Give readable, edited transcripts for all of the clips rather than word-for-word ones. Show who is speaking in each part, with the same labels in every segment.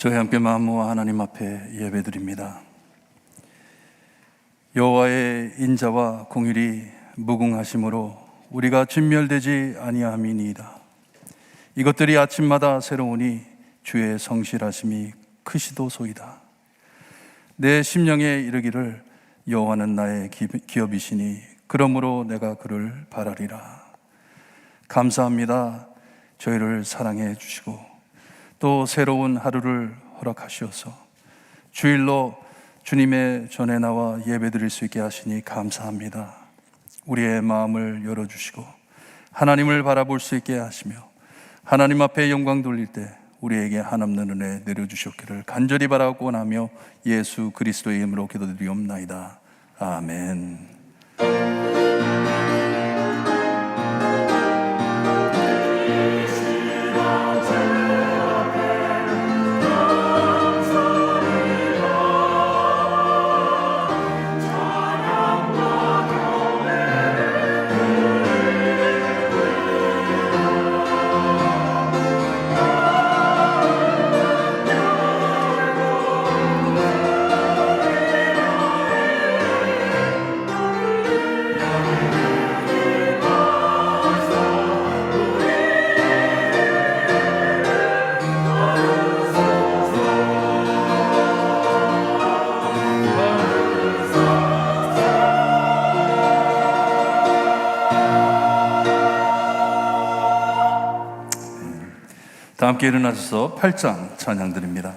Speaker 1: 저희 함께 마음 모아 하나님 앞에 예배드립니다. 여호와의 인자와 공일이 무궁하심으로 우리가 진멸되지 아니함이니이다. 이것들이 아침마다 새로우니 주의 성실하심이 크시도소이다. 내 심령에 이르기를 여호와는 나의 기업이시니 그러므로 내가 그를 바라리라. 감사합니다. 저희를 사랑해 주시고 또 새로운 하루를 허락하시어서 주일로 주님의 전에 나와 예배드릴 수 있게 하시니 감사합니다. 우리의 마음을 열어주시고 하나님을 바라볼 수 있게 하시며 하나님 앞에 영광 돌릴 때 우리에게 한없는 은혜 내려주셨기를 간절히 바라고 원하며 예수 그리스도의 이름으로 기도드리옵나이다. 아멘. 다 함께 일어나셔서 8장 찬양 드립니다.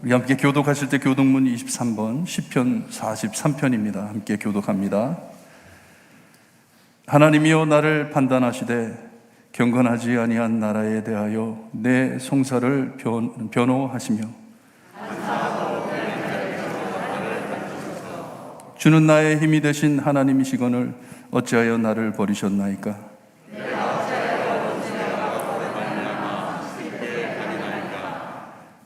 Speaker 1: 우리 함께 교독하실 때 교독문 23번 시편 43편입니다. 함께 교독합니다. 하나님이여 나를 판단하시되 경건하지 아니한 나라에 대하여 내 송사를 변호하시며 주는 나의 힘이 되신 하나님이시거늘 어찌하여 나를 버리셨나이까?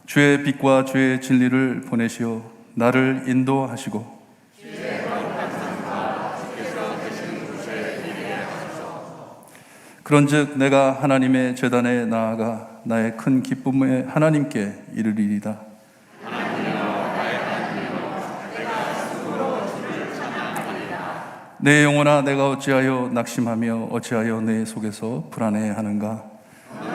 Speaker 1: 주의 빛과 주의 진리를 보내시어 나를 인도하시고 그런즉 내가 하나님의 제단에 나아가 나의 큰 기쁨의 하나님께 이르리이다. 내 영혼아 내가 어찌하여 낙심하며 어찌하여 내 속에서 불안해하는가?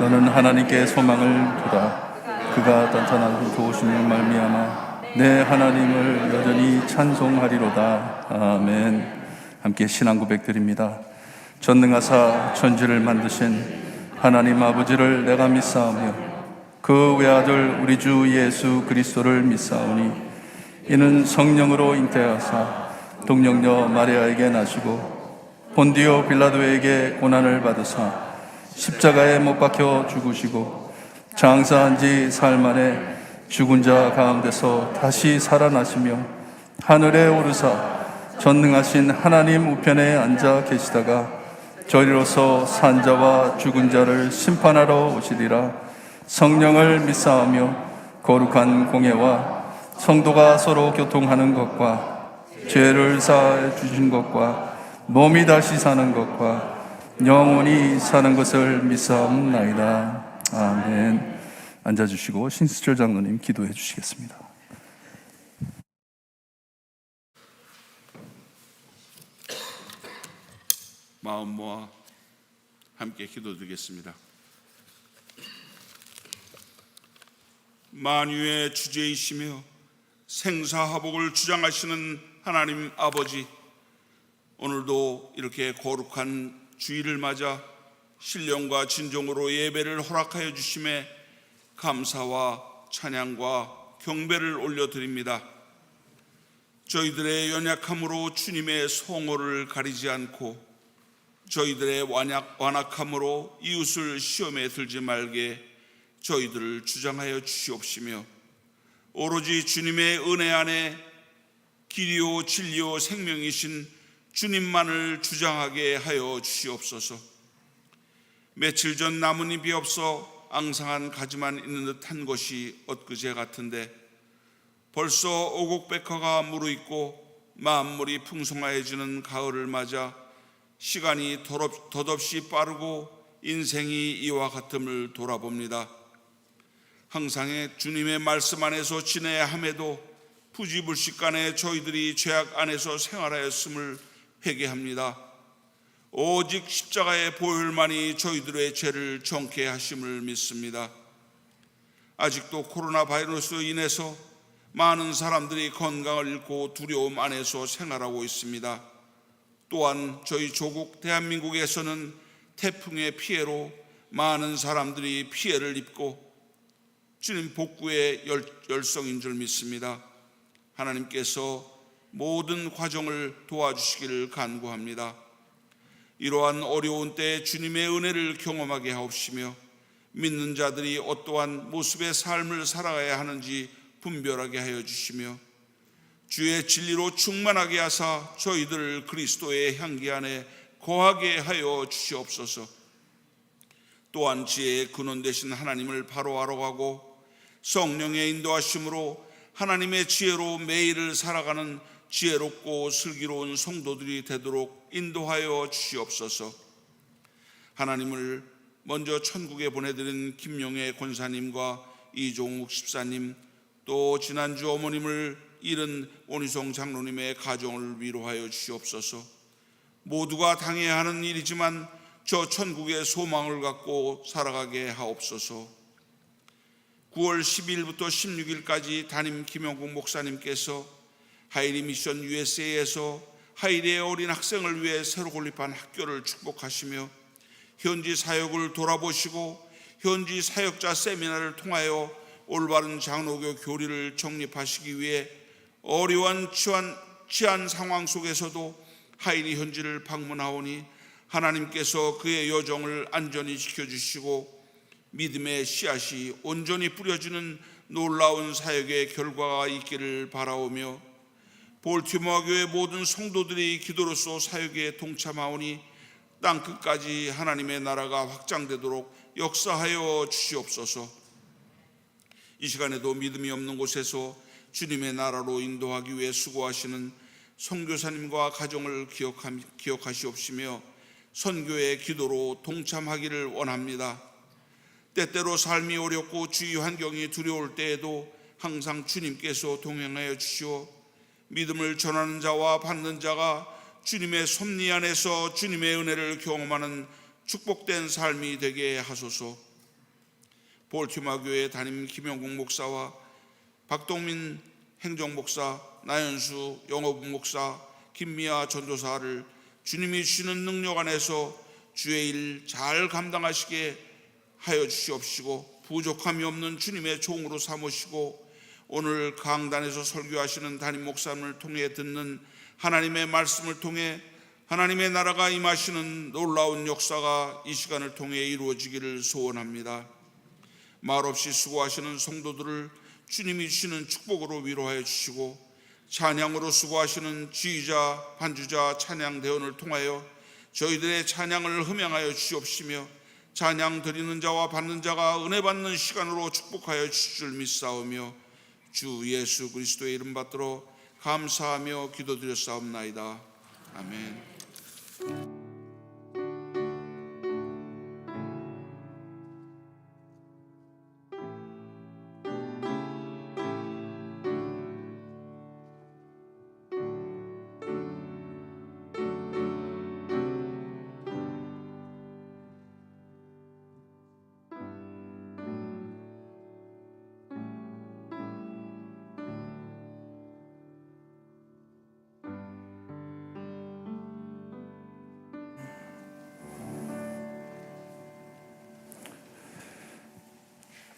Speaker 1: 너는 하나님께 소망을 두라. 그가 단단한 도우심을 말미암아 내 하나님을 여전히 찬송하리로다. 아멘. 함께 신앙 고백드립니다. 전능하사 천지를 만드신 하나님 아버지를 내가 믿사오며 그 외아들 우리 주 예수 그리스도를 믿사오니 이는 성령으로 잉태하사 동정녀 마리아에게 나시고 본디오 빌라도에게 고난을 받으사 십자가에 못 박혀 죽으시고 장사한 지 사흘 만에 죽은 자 가운데서 다시 살아나시며 하늘에 오르사 전능하신 하나님 우편에 앉아 계시다가 저리로서 산 자와 죽은 자를 심판하러 오시리라. 성령을 믿사오며 거룩한 공예와 성도가 서로 교통하는 것과 죄를 사해 주신 것과 몸이 다시 사는 것과 영원히 사는 것을 믿사옵나이다. 아멘. 앉아주시고 신수철 장로님 기도해 주시겠습니다.
Speaker 2: 마음 모아 함께 기도드리겠습니다. 만유의 주제이시며 생사화복을 주장하시는 하나님 아버지, 오늘도 이렇게 거룩한 주일을 맞아 신령과 진정으로 예배를 허락하여 주심에 감사와 찬양과 경배를 올려드립니다. 저희들의 연약함으로 주님의 성호를 가리지 않고 저희들의 완악함으로 이웃을 시험에 들지 말게 저희들을 주장하여 주시옵시며 오로지 주님의 은혜 안에 길이요 진리요 생명이신 주님만을 주장하게 하여 주시옵소서. 며칠 전 나뭇잎이 없어 앙상한 가지만 있는 듯한 것이 엊그제 같은데 벌써 오곡백화가 무르익고 만물이 풍성해지는 가을을 맞아 시간이 덧없이 빠르고 인생이 이와 같음을 돌아봅니다. 항상의 주님의 말씀 안에서 지내야 함에도 부지불식간에 저희들이 죄악 안에서 생활하였음을 회개합니다. 오직 십자가의 보혈만이 저희들의 죄를 정케 하심을 믿습니다. 아직도 코로나 바이러스로 인해서 많은 사람들이 건강을 잃고 두려움 안에서 생활하고 있습니다. 또한 저희 조국 대한민국에서는 태풍의 피해로 많은 사람들이 피해를 입고 주님 복구의 열성인 줄 믿습니다. 하나님께서 모든 과정을 도와주시기를 간구합니다. 이러한 어려운 때에 주님의 은혜를 경험하게 하옵시며 믿는 자들이 어떠한 모습의 삶을 살아가야 하는지 분별하게 하여 주시며 주의 진리로 충만하게 하사 저희들을 그리스도의 향기 안에 거하게 하여 주시옵소서. 또한 지혜의 근원 되신 하나님을 바로 알아가고 성령의 인도하심으로 하나님의 지혜로 매일을 살아가는 지혜롭고 슬기로운 성도들이 되도록 인도하여 주시옵소서. 하나님을 먼저 천국에 보내드린 김용애 권사님과 이종욱 집사님, 또 지난주 어머님을 잃은 원희송 장로님의 가정을 위로하여 주시옵소서. 모두가 당해야 하는 일이지만 저 천국의 소망을 갖고 살아가게 하옵소서. 9월 12일부터 16일까지 담임 김영국 목사님께서 하이리 미션 USA에서 하이리의 어린 학생을 위해 새로 건립한 학교를 축복하시며 현지 사역을 돌아보시고 현지 사역자 세미나를 통하여 올바른 장로교 교리를 정립하시기 위해 어려운 치안 상황 속에서도 하이리 현지를 방문하오니 하나님께서 그의 여정을 안전히 지켜주시고 믿음의 씨앗이 온전히 뿌려지는 놀라운 사역의 결과가 있기를 바라오며, 볼티모어 교회 모든 성도들이 기도로서 사역에 동참하오니 땅끝까지 하나님의 나라가 확장되도록 역사하여 주시옵소서. 이 시간에도 믿음이 없는 곳에서 주님의 나라로 인도하기 위해 수고하시는 선교사님과 가정을 기억하시옵시며 선교의 기도로 동참하기를 원합니다. 때때로 삶이 어렵고 주위 환경이 두려울 때에도 항상 주님께서 동행하여 주시오 믿음을 전하는 자와 받는 자가 주님의 섭리 안에서 주님의 은혜를 경험하는 축복된 삶이 되게 하소서. 볼티모어 교회 담임 김영국 목사와 박동민 행정목사, 나연수 영어부 목사, 김미아 전도사를 주님이 주시는 능력 안에서 주의 일 잘 감당하시게 하여 주시옵시고, 부족함이 없는 주님의 종으로 삼으시고, 오늘 강단에서 설교하시는 담임 목사님을 통해 듣는 하나님의 말씀을 통해 하나님의 나라가 임하시는 놀라운 역사가 이 시간을 통해 이루어지기를 소원합니다. 말없이 수고하시는 성도들을 주님이 주시는 축복으로 위로하여 주시고, 찬양으로 수고하시는 지휘자, 반주자, 찬양 대원을 통하여 저희들의 찬양을 흠양하여 주시옵시며, 찬양 드리는 자와 받는 자가 은혜 받는 시간으로 축복하여 주실 줄 믿사오며, 주 예수 그리스도의 이름 받들어 감사하며 기도드렸사옵나이다. 아멘.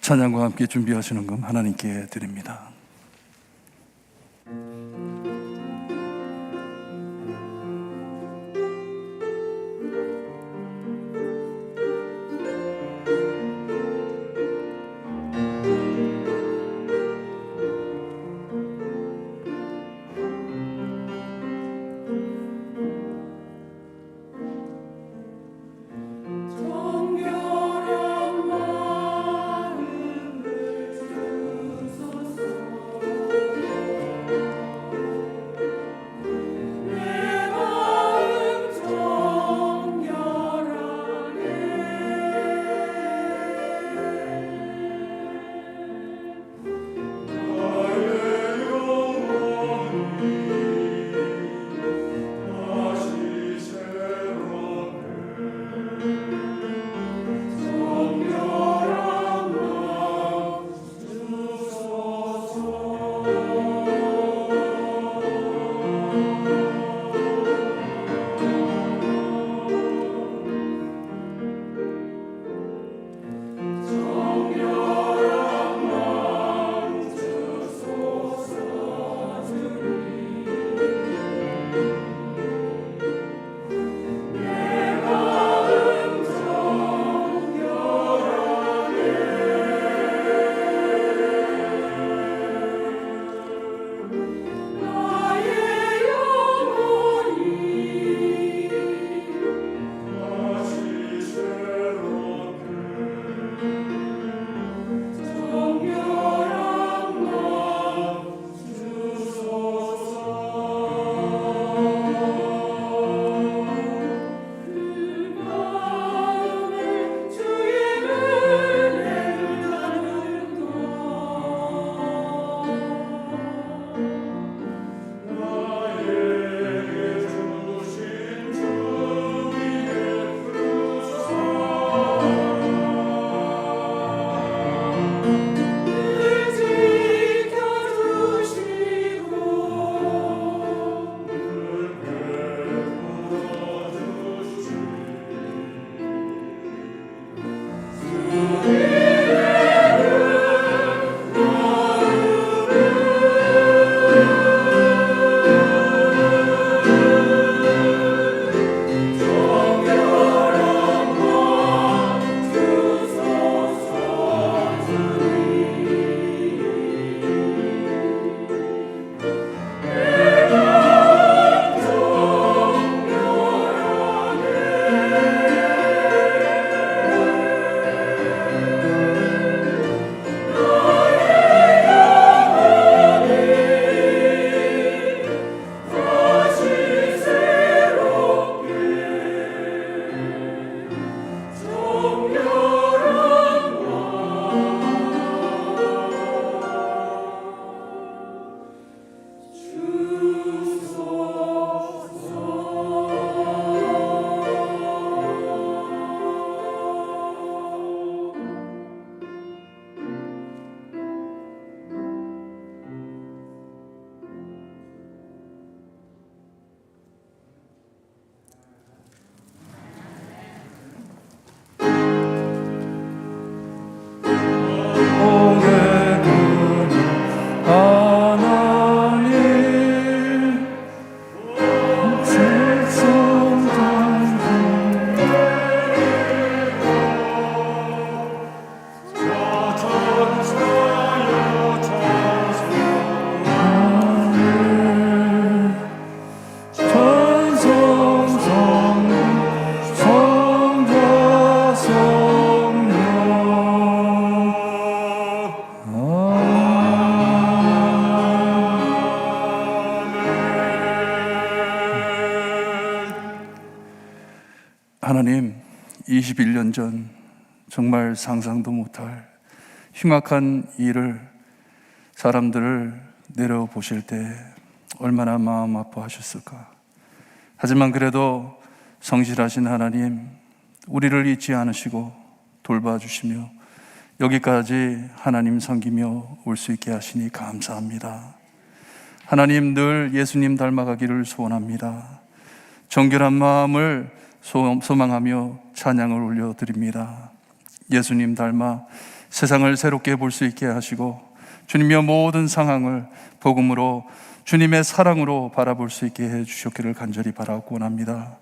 Speaker 1: 찬양과 함께 준비하시는 금 하나님께 드립니다.
Speaker 3: 정결한 마음을 주소서.
Speaker 1: 하나님, 21년 전 정말 상상도 못할 흉악한 일을, 사람들을 내려보실 때 얼마나 마음 아파하셨을까. 하지만 그래도 성실하신 하나님, 우리를 잊지 않으시고 돌봐주시며 여기까지 하나님 섬기며 올 수 있게 하시니 감사합니다. 하나님, 늘 예수님 닮아가기를 소원합니다. 정결한 마음을 소망하며 찬양을 올려드립니다. 예수님 닮아 세상을 새롭게 볼 수 있게 하시고 주님의 모든 상황을 복음으로, 주님의 사랑으로 바라볼 수 있게 해주셨기를 간절히 바라고 원합니다.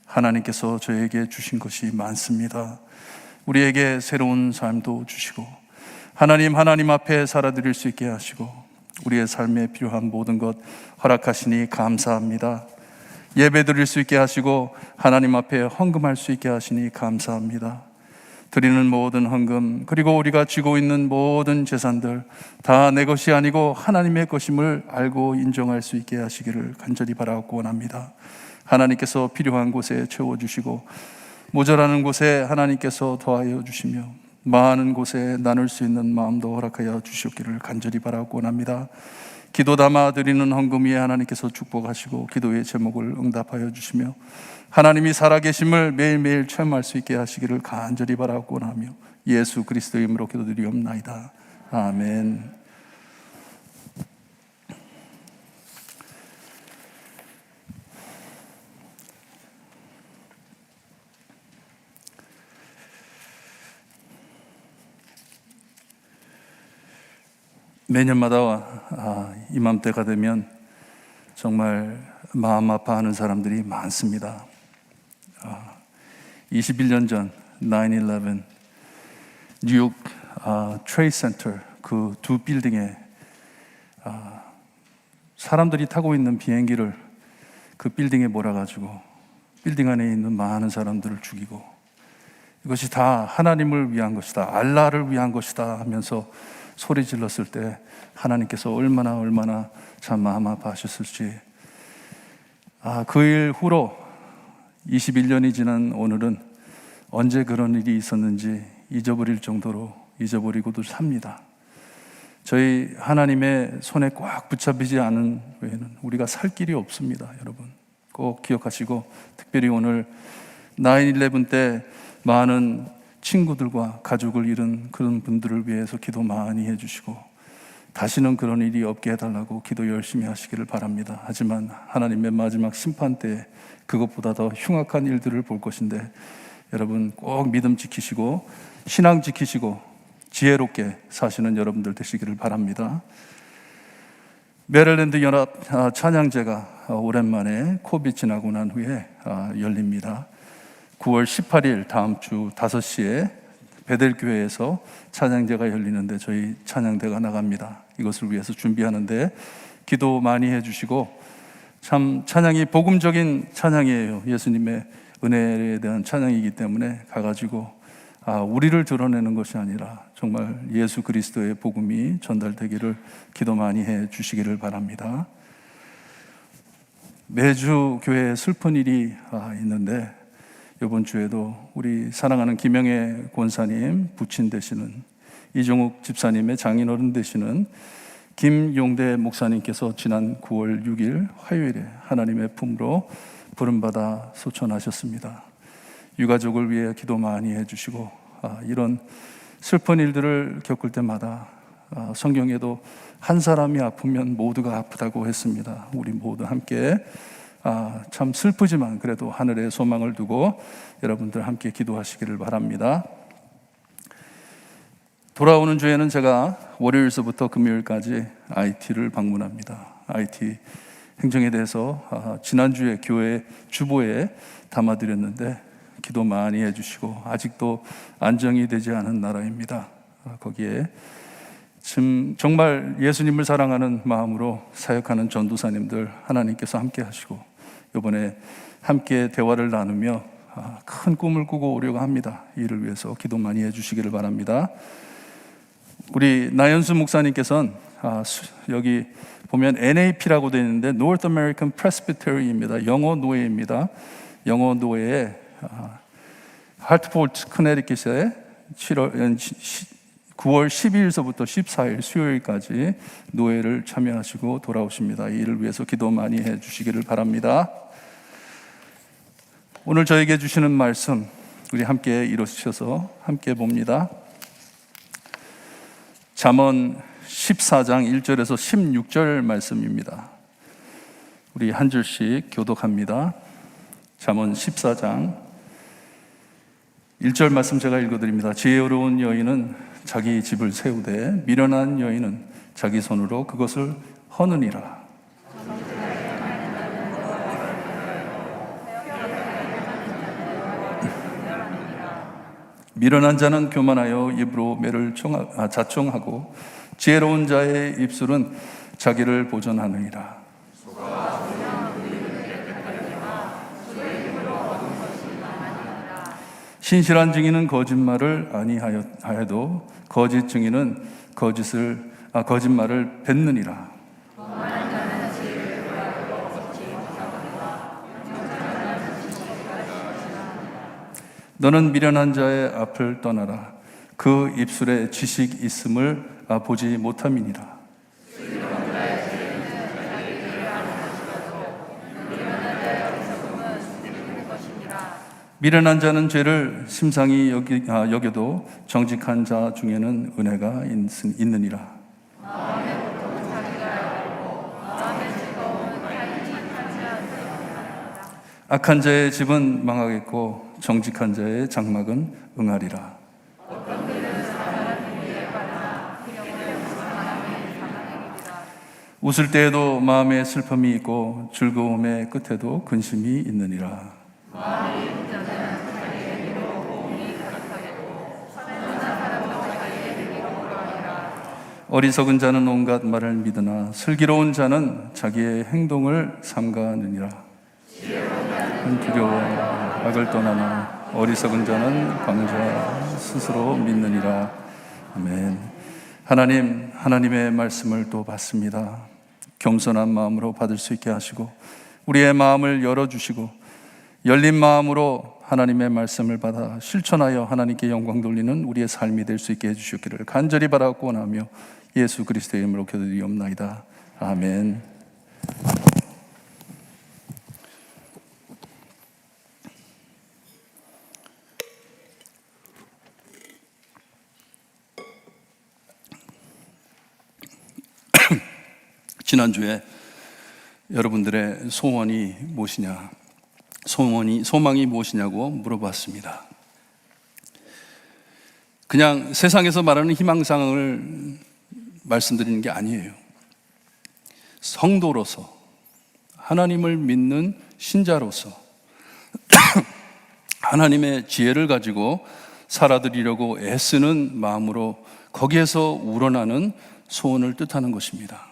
Speaker 1: 하나님께서 저에게 주신 것이 많습니다. 우리에게 새로운 삶도 주시고 하나님 앞에 살아드릴 수 있게 하시고 우리의 삶에 필요한 모든 것 허락하시니 감사합니다. 예배 드릴 수 있게 하시고 하나님 앞에 헌금할 수 있게 하시니 감사합니다. 드리는 모든 헌금, 그리고 우리가 쥐고 있는 모든 재산들 다 내 것이 아니고 하나님의 것임을 알고 인정할 수 있게 하시기를 간절히 바라고 원합니다. 하나님께서 필요한 곳에 채워주시고 모자라는 곳에 하나님께서 더하여 주시며 많은 곳에 나눌 수 있는 마음도 허락하여 주시기를 간절히 바라고 원합니다. 기도 담아 드리는 헌금 위에 하나님께서 축복하시고 기도의 제목을 응답하여 주시며 하나님이 살아계심을 매일매일 체험할 수 있게 하시기를 간절히 바라고 원하며 예수 그리스도의 이름으로 기도드리옵나이다. 아멘. 매년마다 이맘때가 되면 정말 마음 아파하는 사람들이 많습니다. 21년 전 9/11 뉴욕 트레이드 센터 그 두 빌딩에 사람들이 타고 있는 비행기를 그 빌딩에 몰아가지고 빌딩 안에 있는 많은 사람들을 죽이고 이것이 다 하나님을 위한 것이다, 알라를 위한 것이다 하면서 소리 질렀을 때 하나님께서 얼마나 참 마음 아파하셨을지. 그 일 후로 21년이 지난 오늘은 언제 그런 일이 있었는지 잊어버릴 정도로 잊어버리고도 삽니다. 저희 하나님의 손에 꽉 붙잡히지 않은 외에는 우리가 살 길이 없습니다. 여러분 꼭 기억하시고, 특별히 오늘 9/11 때 많은 친구들과 가족을 잃은 그런 분들을 위해서 기도 많이 해주시고 다시는 그런 일이 없게 해달라고 기도 열심히 하시기를 바랍니다. 하지만 하나님의 마지막 심판 때 그것보다 더 흉악한 일들을 볼 것인데 여러분 꼭 믿음 지키시고 신앙 지키시고 지혜롭게 사시는 여러분들 되시기를 바랍니다. 메릴랜드 연합 찬양제가 오랜만에 코비드 지나고 난 후에 열립니다. 9월 18일 다음 주 5시에 베델교회에서 찬양제가 열리는데 저희 찬양대가 나갑니다. 이것을 위해서 준비하는데 기도 많이 해주시고, 참 찬양이 복음적인 찬양이에요. 예수님의 은혜에 대한 찬양이기 때문에 가가지고 우리를 드러내는 것이 아니라 정말 예수 그리스도의 복음이 전달되기를 기도 많이 해주시기를 바랍니다. 매주 교회에 슬픈 일이 있는데 이번 주에도 우리 사랑하는 김영애 권사님 부친 되시는 이종욱 집사님의 장인어른 되시는 김용대 목사님께서 지난 9월 6일 화요일에 하나님의 품으로 부름받아 소천하셨습니다. 유가족을 위해 기도 많이 해주시고 이런 슬픈 일들을 겪을 때마다 성경에도 한 사람이 아프면 모두가 아프다고 했습니다. 우리 모두 함께 참 슬프지만 그래도 하늘에 소망을 두고 여러분들 함께 기도하시기를 바랍니다. 돌아오는 주에는 제가 월요일서부터 금요일까지 IT를 방문합니다. IT 행정에 대해서 지난주에 교회 주보에 담아드렸는데 기도 많이 해주시고 아직도 안정이 되지 않은 나라입니다. 거기에 지금 정말 예수님을 사랑하는 마음으로 사역하는 전도사님들 하나님께서 함께 하시고 이번에 함께 대화를 나누며 큰 꿈을 꾸고 오려고 합니다. 이를 위해서 기도 많이 해주시기를 바랍니다. 우리 나연수 목사님께서는 여기 보면 NAP라고 되어 있는데 North American Presbytery입니다. 영어 노예입니다. 영어 노예에 하트포트 커네티컷에 9월 12일서부터 14일 수요일까지 노예를 참여하시고 돌아오십니다. 이 일을 위해서 기도 많이 해주시기를 바랍니다. 오늘 저에게 주시는 말씀 우리 함께 일으키셔서 함께 봅니다. 잠언 14장 1절에서 16절 말씀입니다. 우리 한 줄씩 교독합니다. 잠언 14장 1절 말씀 제가 읽어드립니다. 지혜로운 여인은 자기 집을 세우되 미련한 여인은 자기 손으로 그것을 허느니라. 미련한 자는 교만하여 입으로 매를 자청하고 지혜로운 자의 입술은 자기를 보전하느니라. 신실한 증인은 거짓말을 아니하여도 거짓 증인은 거짓말을 뱉느니라. 너는 미련한 자의 앞을 떠나라. 그 입술에 지식 있음을 보지 못함이니라. 미련한 자는 죄를 심상히 여겨도 정직한 자 중에는 은혜가 있느니라. 악한 자의 집은 망하겠고 정직한 자의 장막은 응하리라. 웃을 때에도 마음에 슬픔이 있고 즐거움의 끝에도 근심이 있느니라. 어리석은 자는 온갖 말을 믿으나 슬기로운 자는 자기의 행동을 삼가느니라. 두려워 악을 떠나나 어리석은 자는 광자 스스로 믿느니라. 아멘. 하나님, 하나님의 말씀을 또 받습니다. 겸손한 마음으로 받을 수 있게 하시고 우리의 마음을 열어주시고 열린 마음으로 하나님의 말씀을 받아 실천하여 하나님께 영광 돌리는 우리의 삶이 될 수 있게 해주시기를 간절히 바라고 원하며 예수 그리스도의 이름으로 기도드리옵나이다. 아멘. 지난주에 여러분들의 소원이 무엇이냐, 소망이 무엇이냐고 물어봤습니다. 그냥 세상에서 말하는 희망상을 말씀드리는 게 아니에요. 성도로서, 하나님을 믿는 신자로서 하나님의 지혜를 가지고 살아드리려고 애쓰는 마음으로 거기에서 우러나는 소원을 뜻하는 것입니다.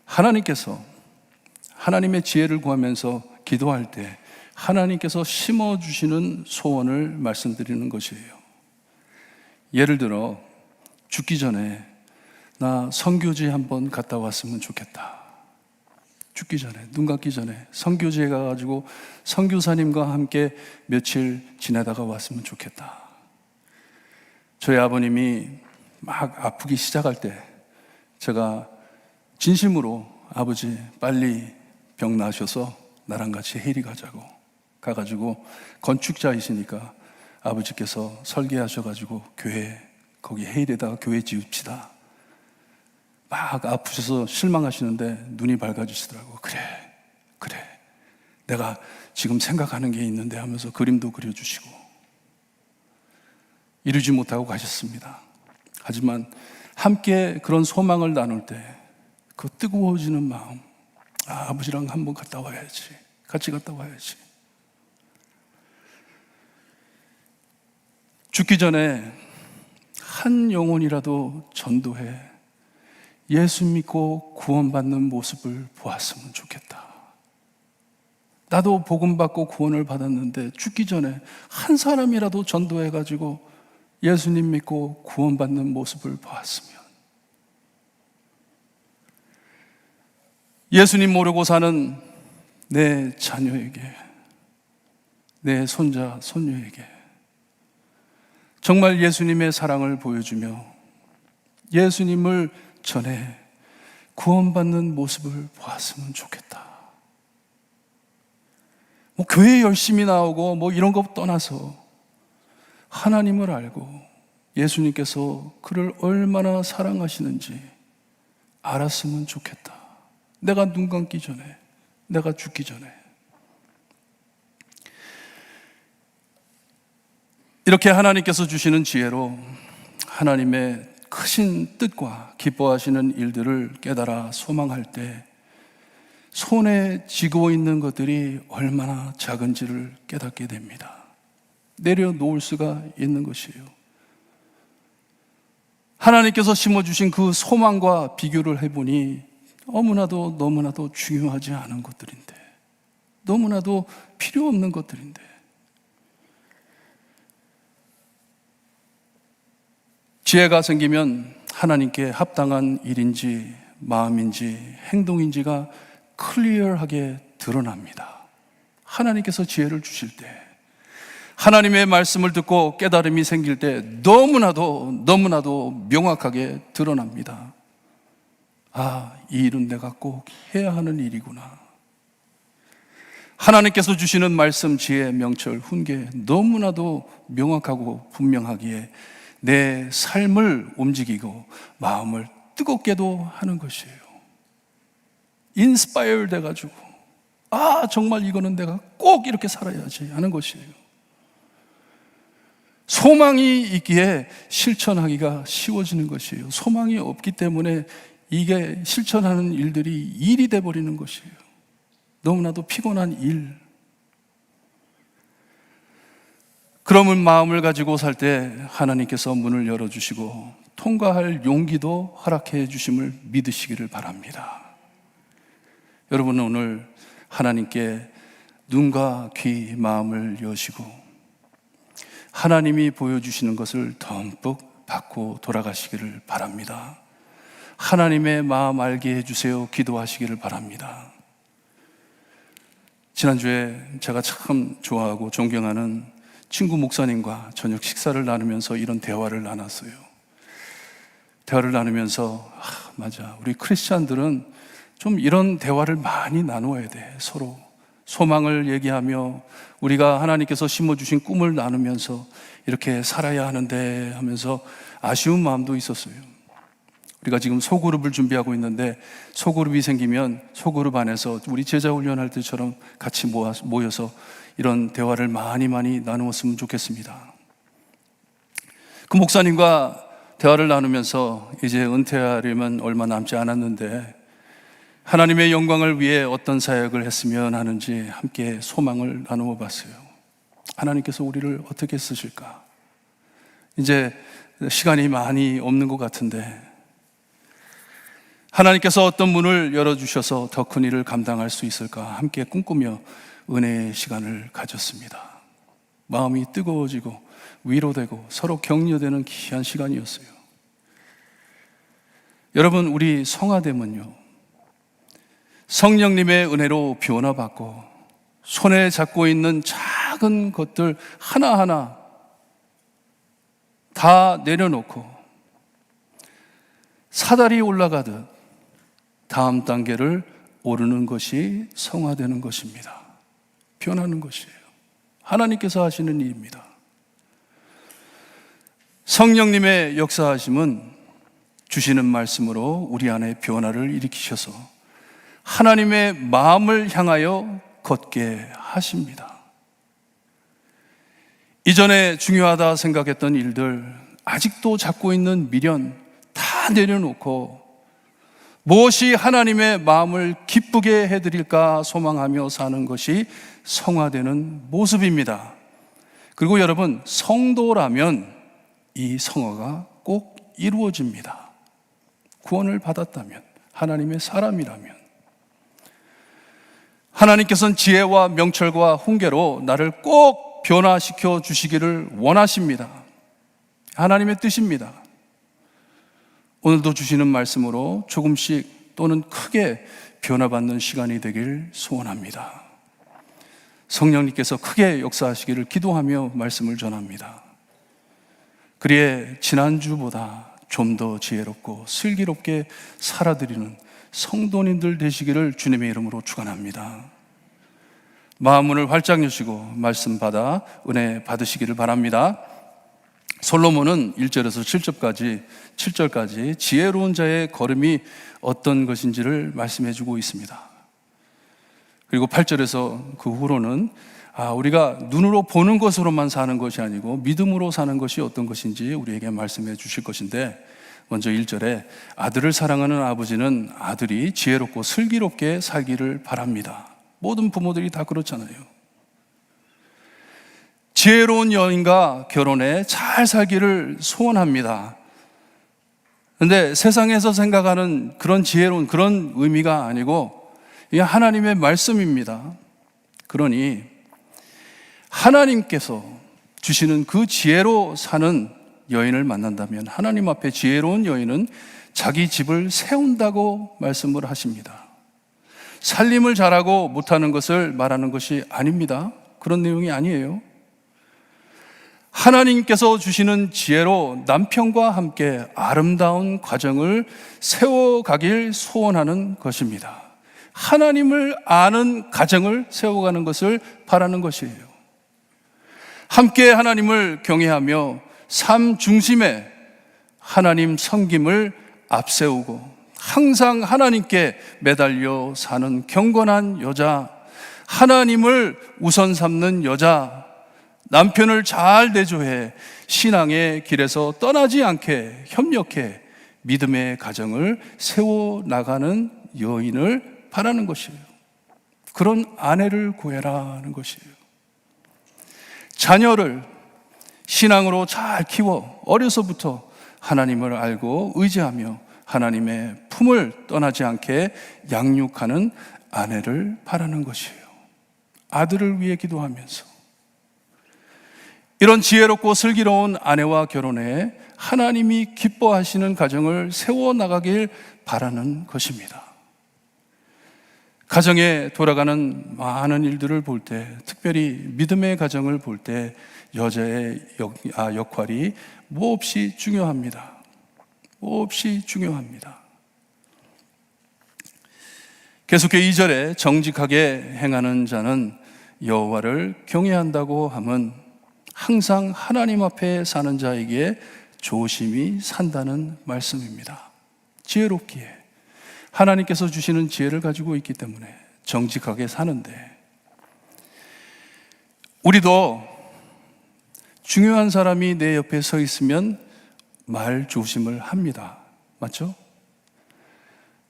Speaker 1: 하나님께서 하나님의 지혜를 구하면서 기도할 때 하나님께서 심어주시는 소원을 말씀드리는 것이에요. 예를 들어 죽기 전에 나 선교지 한번 갔다 왔으면 좋겠다. 죽기 전에, 눈 감기 전에 선교지에 가가지고 선교사님과 함께 며칠 지내다가 왔으면 좋겠다. 저희 아버님이 막 아프기 시작할 때 제가 진심으로 아버지 빨리 병 나으셔서 나랑 같이 헤이리 가자고 가가지고 건축자이시니까 아버지께서 설계하셔가지고 교회 거기 헤이리에다가 교회 지읍시다. 막 아프셔서 실망하시는데 눈이 밝아지시더라고. 그래 내가 지금 생각하는 게 있는데 하면서 그림도 그려주시고 이루지 못하고 가셨습니다. 하지만 함께 그런 소망을 나눌 때 그 뜨거워지는 마음, 아버지랑 한번 갔다 와야지, 같이 갔다 와야지. 죽기 전에 한 영혼이라도 전도해 예수 믿고 구원받는 모습을 보았으면 좋겠다. 나도 복음 받고 구원을 받았는데 죽기 전에 한 사람이라도 전도해가지고 예수님 믿고 구원받는 모습을 보았으면, 예수님 모르고 사는 내 자녀에게 내 손자, 손녀에게 정말 예수님의 사랑을 보여주며 예수님을 전해 구원받는 모습을 보았으면 좋겠다. 교회 열심히 나오고 이런 것 떠나서 하나님을 알고 예수님께서 그를 얼마나 사랑하시는지 알았으면 좋겠다. 내가 눈 감기 전에, 내가 죽기 전에. 이렇게 하나님께서 주시는 지혜로 하나님의 크신 뜻과 기뻐하시는 일들을 깨달아 소망할 때 손에 쥐고 있는 것들이 얼마나 작은지를 깨닫게 됩니다. 내려놓을 수가 있는 것이에요. 하나님께서 심어주신 그 소망과 비교를 해보니 너무나도 중요하지 않은 것들인데, 너무나도 필요 없는 것들인데, 지혜가 생기면 하나님께 합당한 일인지 마음인지 행동인지가 클리어하게 드러납니다. 하나님께서 지혜를 주실 때, 하나님의 말씀을 듣고 깨달음이 생길 때 너무나도 명확하게 드러납니다. 이 일은 내가 꼭 해야 하는 일이구나. 하나님께서 주시는 말씀, 지혜, 명철, 훈계 너무나도 명확하고 분명하기에 내 삶을 움직이고 마음을 뜨겁게도 하는 것이에요. 인스파이어 돼가지고 정말 이거는 내가 꼭 이렇게 살아야지 하는 것이에요. 소망이 있기에 실천하기가 쉬워지는 것이에요. 소망이 없기 때문에 이게 실천하는 일들이 일이 돼버리는 것이에요. 너무나도 피곤한 일. 그런 마음을 가지고 살 때 하나님께서 문을 열어주시고 통과할 용기도 허락해 주심을 믿으시기를 바랍니다. 여러분은 오늘 하나님께 눈과 귀, 마음을 여시고 하나님이 보여주시는 것을 덤뿍 받고 돌아가시기를 바랍니다. 하나님의 마음 알게 해주세요. 기도하시기를 바랍니다. 지난주에 제가 참 좋아하고 존경하는 친구 목사님과 저녁 식사를 나누면서 이런 대화를 나눴어요. 대화를 나누면서 맞아, 우리 크리스찬들은 좀 이런 대화를 많이 나누어야 돼. 서로 소망을 얘기하며 우리가 하나님께서 심어주신 꿈을 나누면서 이렇게 살아야 하는데 하면서 아쉬운 마음도 있었어요. 우리가 지금 소그룹을 준비하고 있는데 소그룹이 생기면 소그룹 안에서 우리 제자 훈련할 때처럼 같이 모여서 이런 대화를 많이 나누었으면 좋겠습니다. 그 목사님과 대화를 나누면서 이제 은퇴하려면 얼마 남지 않았는데 하나님의 영광을 위해 어떤 사역을 했으면 하는지 함께 소망을 나누어 봤어요. 하나님께서 우리를 어떻게 쓰실까? 이제 시간이 많이 없는 것 같은데 하나님께서 어떤 문을 열어주셔서 더 큰 일을 감당할 수 있을까? 함께 꿈꾸며 은혜의 시간을 가졌습니다. 마음이 뜨거워지고 위로되고 서로 격려되는 귀한 시간이었어요. 여러분, 우리 성화되면요, 성령님의 은혜로 변화받고 손에 잡고 있는 작은 것들 하나하나 다 내려놓고 사다리 올라가듯 다음 단계를 오르는 것이 성화되는 것입니다. 변하는 것이에요. 하나님께서 하시는 일입니다. 성령님의 역사하심은 주시는 말씀으로 우리 안에 변화를 일으키셔서 하나님의 마음을 향하여 걷게 하십니다. 이전에 중요하다 생각했던 일들, 아직도 잡고 있는 미련 다 내려놓고 무엇이 하나님의 마음을 기쁘게 해드릴까 소망하며 사는 것이 성화되는 모습입니다. 그리고 여러분, 성도라면 이 성화가 꼭 이루어집니다. 구원을 받았다면, 하나님의 사람이라면. 하나님께서는 지혜와 명철과 훈계로 나를 꼭 변화시켜 주시기를 원하십니다. 하나님의 뜻입니다. 오늘도 주시는 말씀으로 조금씩 또는 크게 변화받는 시간이 되길 소원합니다. 성령님께서 크게 역사하시기를 기도하며 말씀을 전합니다. 그리에 지난주보다 좀 더 지혜롭고 슬기롭게 살아드리는 성도님들 되시기를 주님의 이름으로 축원합니다. 마음문을 활짝 여시고 말씀 받아 은혜 받으시기를 바랍니다. 솔로몬은 1절에서 7절까지 지혜로운 자의 걸음이 어떤 것인지를 말씀해 주고 있습니다. 그리고 8절에서 그 후로는 우리가 눈으로 보는 것으로만 사는 것이 아니고 믿음으로 사는 것이 어떤 것인지 우리에게 말씀해 주실 것인데, 먼저 1절에 아들을 사랑하는 아버지는 아들이 지혜롭고 슬기롭게 살기를 바랍니다. 모든 부모들이 다 그렇잖아요. 지혜로운 여인과 결혼해 잘 살기를 소원합니다. 그런데 세상에서 생각하는 그런 지혜로운 그런 의미가 아니고 이게 하나님의 말씀입니다. 그러니 하나님께서 주시는 그 지혜로 사는 여인을 만난다면 하나님 앞에 지혜로운 여인은 자기 집을 세운다고 말씀을 하십니다. 살림을 잘하고 못하는 것을 말하는 것이 아닙니다. 그런 내용이 아니에요. 하나님께서 주시는 지혜로 남편과 함께 아름다운 가정을 세워가길 소원하는 것입니다. 하나님을 아는 가정을 세워가는 것을 바라는 것이에요. 함께 하나님을 경외하며 삶 중심에 하나님 섬김을 앞세우고 항상 하나님께 매달려 사는 경건한 여자, 하나님을 우선 삼는 여자, 남편을 잘 대조해 신앙의 길에서 떠나지 않게 협력해 믿음의 가정을 세워나가는 여인을 바라는 것이에요. 그런 아내를 구해라는 것이에요. 자녀를 신앙으로 잘 키워 어려서부터 하나님을 알고 의지하며 하나님의 품을 떠나지 않게 양육하는 아내를 바라는 것이에요. 아들을 위해 기도하면서 이런 지혜롭고 슬기로운 아내와 결혼해 하나님이 기뻐하시는 가정을 세워나가길 바라는 것입니다. 가정에 돌아가는 많은 일들을 볼 때, 특별히 믿음의 가정을 볼 때 여자의 역할이 몹시 중요합니다. 몹시 중요합니다. 계속해 2절에 정직하게 행하는 자는 여호와를 경외한다고 함은 항상 하나님 앞에 사는 자에게 조심히 산다는 말씀입니다. 지혜롭기에 하나님께서 주시는 지혜를 가지고 있기 때문에 정직하게 사는데, 우리도 중요한 사람이 내 옆에 서 있으면 말 조심을 합니다. 맞죠?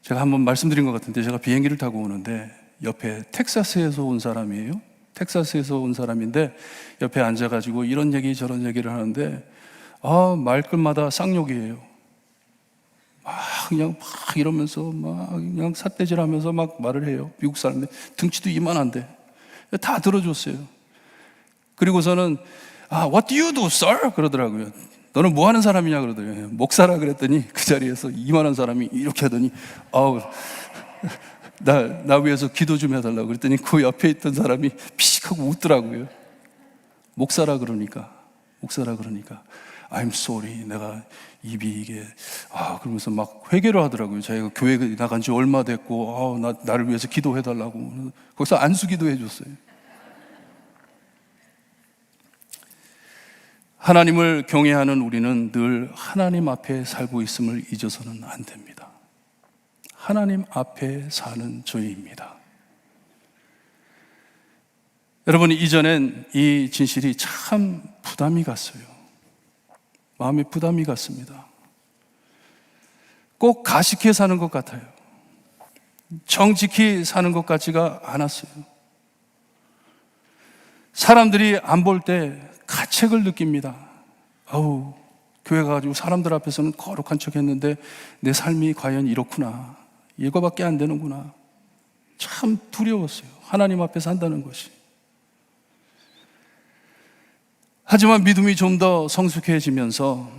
Speaker 1: 제가 한번 말씀드린 것 같은데, 제가 비행기를 타고 오는데 옆에 텍사스에서 온 사람이에요. 텍사스에서 온 사람인데 옆에 앉아가지고 이런 얘기 저런 얘기를 하는데 말끝마다 쌍욕이에요. 그냥 이러면서 그냥 삿대질하면서 말을 해요. 미국 사람들 등치도 이만한데 다 들어줬어요. 그리고서는 What do you do, sir? 그러더라고요. 너는 뭐 하는 사람이냐 그러더라고요. 목사라 그랬더니 그 자리에서 이만한 사람이 이렇게 하더니 나 위해서 기도 좀 해달라고 그랬더니 그 옆에 있던 사람이 피식하고 웃더라고요. 목사라 그러니까 I'm sorry, 내가 입이 이게 그러면서 막 회개를 하더라고요. 자기가 교회 나간 지 얼마 됐고 나를 위해서 기도해달라고 거기서 안수기도 해줬어요. 하나님을 경외하는 우리는 늘 하나님 앞에 살고 있음을 잊어서는 안 됩니다. 하나님 앞에 사는 저희입니다. 여러분, 이전엔 이 진실이 참 부담이 갔어요. 마음에 부담이 갔습니다. 꼭 가식해 사는 것 같아요. 정직히 사는 것 같지가 않았어요. 사람들이 안 볼 때 가책을 느낍니다. 교회 가가지고 사람들 앞에서는 거룩한 척 했는데 내 삶이 과연 이렇구나, 이거밖에 안 되는구나. 참 두려웠어요. 하나님 앞에 산다는 것이. 하지만 믿음이 좀 더 성숙해지면서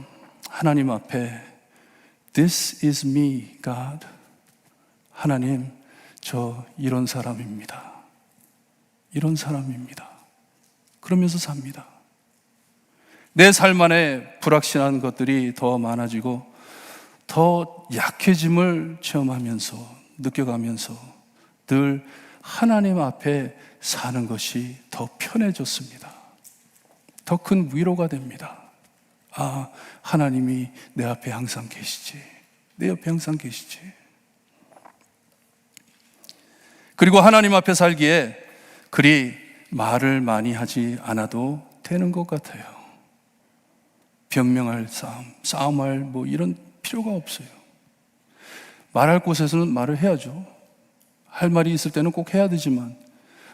Speaker 1: 하나님 앞에 This is me, God. 하나님, 저 이런 사람입니다. 이런 사람입니다. 그러면서 삽니다. 내 삶 안에 불확실한 것들이 더 많아지고 더 약해짐을 체험하면서 느껴가면서 늘 하나님 앞에 사는 것이 더 편해졌습니다. 더 큰 위로가 됩니다. 아, 하나님이 내 앞에 항상 계시지. 내 옆에 항상 계시지. 그리고 하나님 앞에 살기에 그리 말을 많이 하지 않아도 되는 것 같아요. 변명할 싸움할 뭐 이런 필요가 없어요. 말할 곳에서는 말을 해야죠. 할 말이 있을 때는 꼭 해야 되지만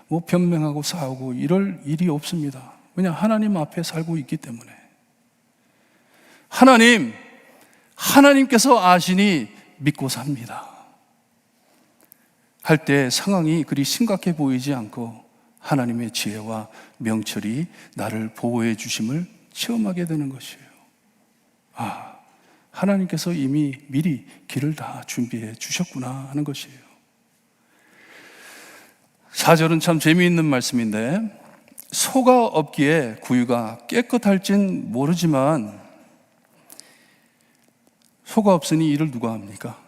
Speaker 1: 뭐 변명하고 싸우고 이럴 일이 없습니다. 왜냐, 하나님 앞에 살고 있기 때문에. 하나님께서 아시니 믿고 삽니다. 할 때 상황이 그리 심각해 보이지 않고 하나님의 지혜와 명철이 나를 보호해 주심을 체험하게 되는 것이에요. 아, 하나님께서 이미 미리 길을 다 준비해 주셨구나 하는 것이에요. 4절은 참 재미있는 말씀인데, 소가 없기에 구유가 깨끗할진 모르지만 소가 없으니 일을 누가 합니까?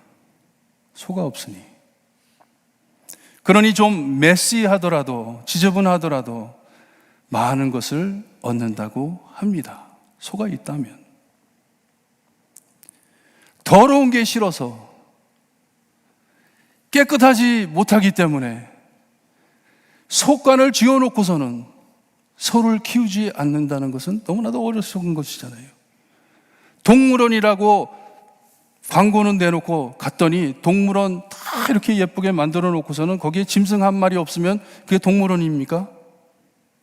Speaker 1: 소가 없으니. 그러니 좀 메시하더라도 지저분하더라도 많은 것을 얻는다고 합니다. 소가 있다면. 더러운 게 싫어서 깨끗하지 못하기 때문에 속간을 지어놓고서는 소를 키우지 않는다는 것은 너무나도 어리석은 것이잖아요. 동물원이라고 광고는 내놓고 갔더니 동물원 다 이렇게 예쁘게 만들어 놓고서는 거기에 짐승 한 마리 없으면 그게 동물원입니까?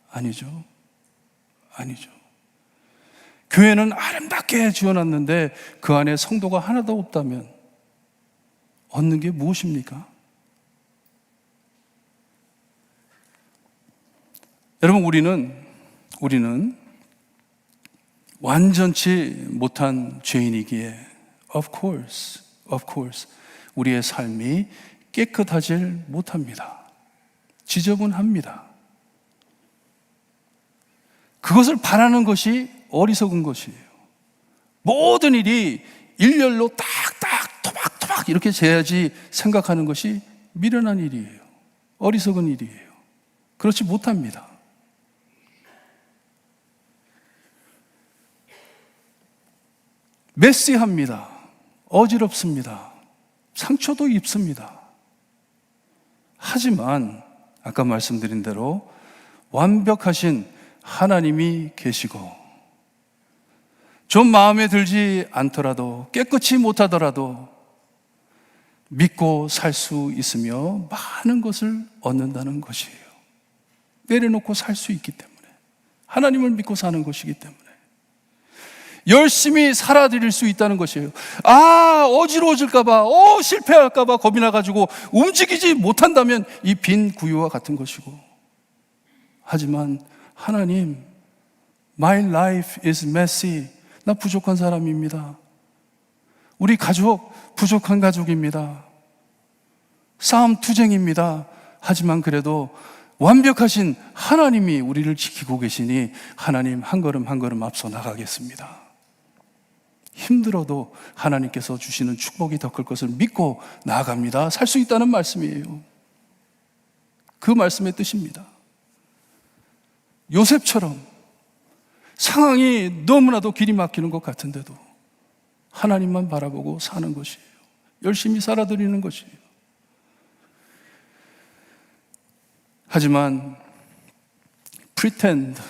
Speaker 1: 아니죠. 아니죠. 교회는 아름답게 지어놨는데 그 안에 성도가 하나도 없다면 얻는 게 무엇입니까? 여러분, 우리는 완전치 못한 죄인이기에 of course 우리의 삶이 깨끗하질 못합니다. 지저분합니다. 그것을 바라는 것이 어리석은 것이에요. 모든 일이 일렬로 딱딱 토박토박 이렇게 재야지 생각하는 것이 미련한 일이에요. 어리석은 일이에요. 그렇지 못합니다. 메시합니다. 어지럽습니다. 상처도 입습니다. 하지만 아까 말씀드린 대로 완벽하신 하나님이 계시고 좀 마음에 들지 않더라도 깨끗이 못하더라도 믿고 살 수 있으며 많은 것을 얻는다는 것이에요. 내려놓고 살 수 있기 때문에, 하나님을 믿고 사는 것이기 때문에 열심히 살아드릴 수 있다는 것이에요. 어지러워질까봐, 실패할까봐 겁이 나가지고 움직이지 못한다면 이 빈 구유와 같은 것이고, 하지만 하나님, My life is messy. 나 부족한 사람입니다. 우리 가족 부족한 가족입니다. 싸움투쟁입니다. 하지만 그래도 완벽하신 하나님이 우리를 지키고 계시니 하나님 한 걸음 한 걸음 앞서 나가겠습니다. 힘들어도 하나님께서 주시는 축복이 더 클 것을 믿고 나아갑니다. 살 수 있다는 말씀이에요. 그 말씀의 뜻입니다. 요셉처럼 상황이 너무나도 길이 막히는 것 같은데도 하나님만 바라보고 사는 것이에요. 열심히 살아드리는 것이에요. 하지만 pretend,